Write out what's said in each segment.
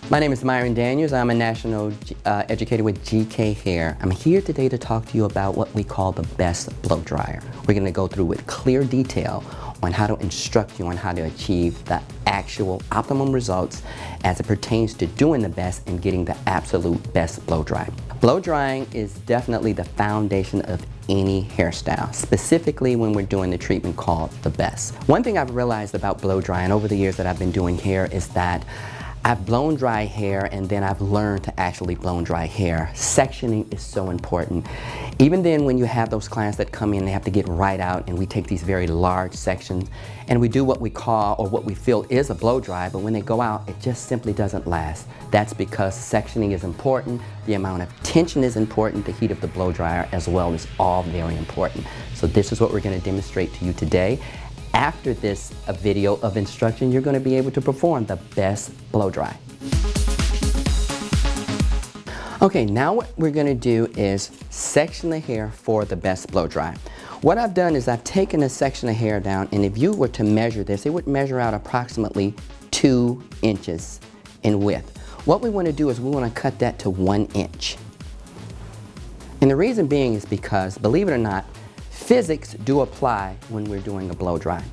My name is Myron Daniels. I'm a national educator with GKhair. I'm here today to talk to you about what we call the best blow dryer. We're going to go through with clear detail on how to instruct you on how to achieve the actual optimum results as it pertains to doing the best and getting the absolute best blow dry. Blow drying is definitely the foundation of any hairstyle, specifically when we're doing the treatment called the best. One thing I've realized about blow drying over the years that I've been doing hair is that I've blown dry hair and then I've learned to actually blow dry hair. Sectioning is so important. Even then, when you have those clients that come in, they have to get right out, and we take these very large sections and we do what we call, or what we feel is a blow dry, but when they go out, it just simply doesn't last. That's because sectioning is important, the amount of tension is important, the heat of the blow dryer as well is all very important. So this is what we're going to demonstrate to you today. After this video of instruction, you're going to be able to perform the best blow dry. Okay, now what we're going to do is section the hair for the best blow dry. What I've done is I've taken a section of hair down, and if you were to measure this, it would measure out approximately 2 inches in width. What we want to do is we want to cut that to 1 inch. And the reason being is because, believe it or not, physics do apply when we're doing a blow dry,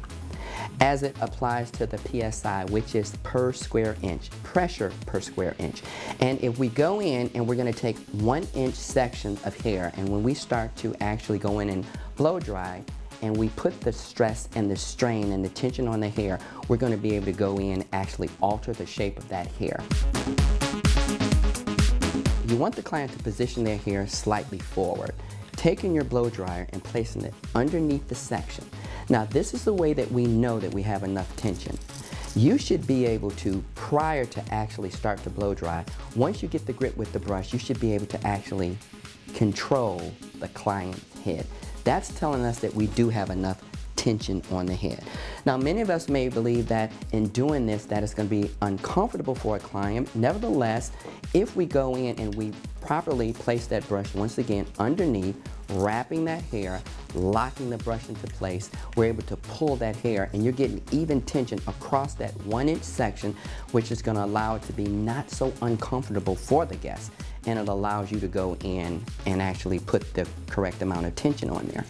as it applies to the PSI, which is per square inch, pressure per square inch. And if we go in and we're going to take 1 inch section of hair, and when we start to actually go in and blow dry, and we put the stress and the strain and the tension on the hair, we're going to be able to go in and actually alter the shape of that hair. You want the client to position their hair slightly forward, taking your blow dryer and placing it underneath the section. Now, this is the way that we know that we have enough tension. You should be able to, prior to actually start to blow dry, once you get the grip with the brush, you should be able to actually control the client's head. That's telling us that we do have enough tension on the head. Now, many of us may believe that in doing this that it's going to be uncomfortable for a client. Nevertheless, if we go in and we properly place that brush once again underneath, wrapping that hair, locking the brush into place, we're able to pull that hair, and you're getting even tension across that 1 inch section, which is going to allow it to be not so uncomfortable for the guest, and it allows you to go in and actually put the correct amount of tension on there.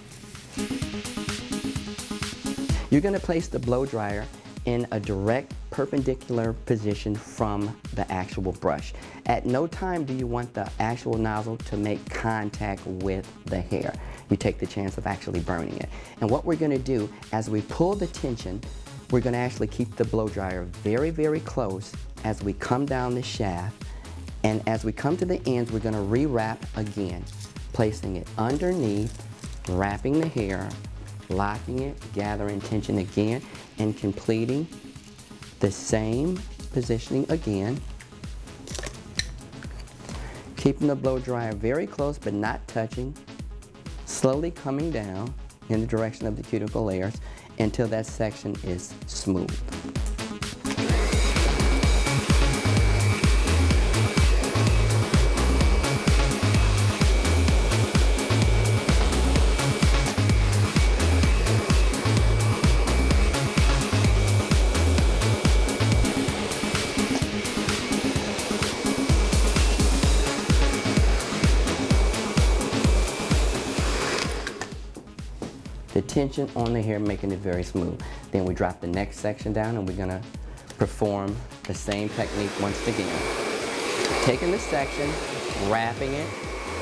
You're going to place the blow dryer in a direct perpendicular position from the actual brush. At no time do you want the actual nozzle to make contact with the hair. You take the chance of actually burning it. And what we're going to do, as we pull the tension, we're going to actually keep the blow dryer very, very close as we come down the shaft. And as we come to the ends, we're going to re-wrap again, placing it underneath, wrapping the hair, locking it, gathering tension again, and completing the same positioning again. Keeping the blow dryer very close but not touching, slowly coming down in the direction of the cuticle layers until that section is smooth. The tension on the hair making it very smooth. Then we drop the next section down, and we're going to perform the same technique once again. Taking the section, wrapping it,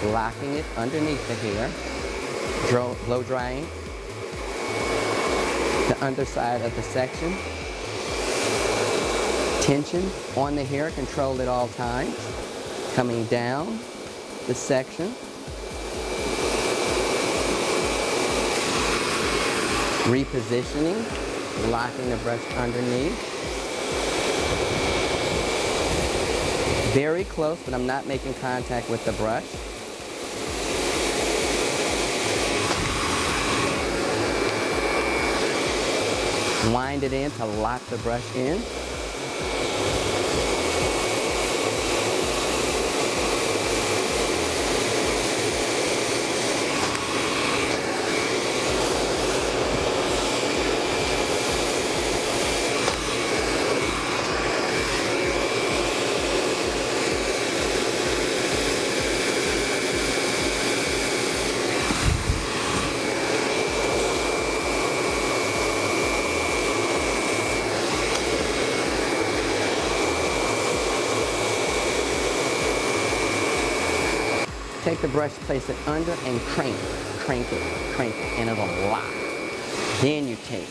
locking it underneath the hair, blow drying the underside of the section. Tension on the hair, controlled at all times. Coming down the section. Repositioning, locking the brush underneath. Very close, but I'm not making contact with the brush. Wind it in to lock the brush in. Take the brush, place it under, and crank it, and it'll lock. Then you take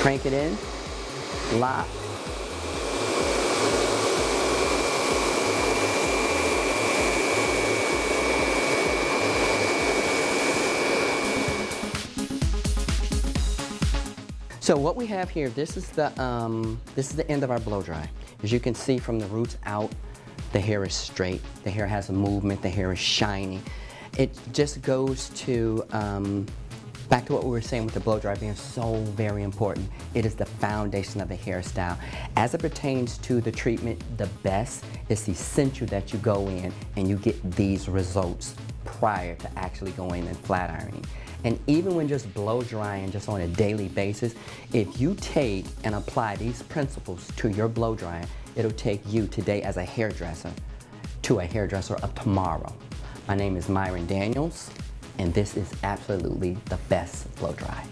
crank it in, lock. So what we have here, this is the end of our blow dry. As you can see from the roots out, the hair is straight, the hair has a movement, the hair is shiny. It just goes to back to what we were saying with the blow dry being so very important. It is the foundation of the hairstyle. As it pertains to the treatment, the best is essential that you go in and you get these results prior to actually going and flat ironing. And even when just blow drying just on a daily basis, if you take and apply these principles to your blow drying, it'll take you today as a hairdresser to a hairdresser of tomorrow. My name is Myron Daniels, and this is absolutely the best blow dry.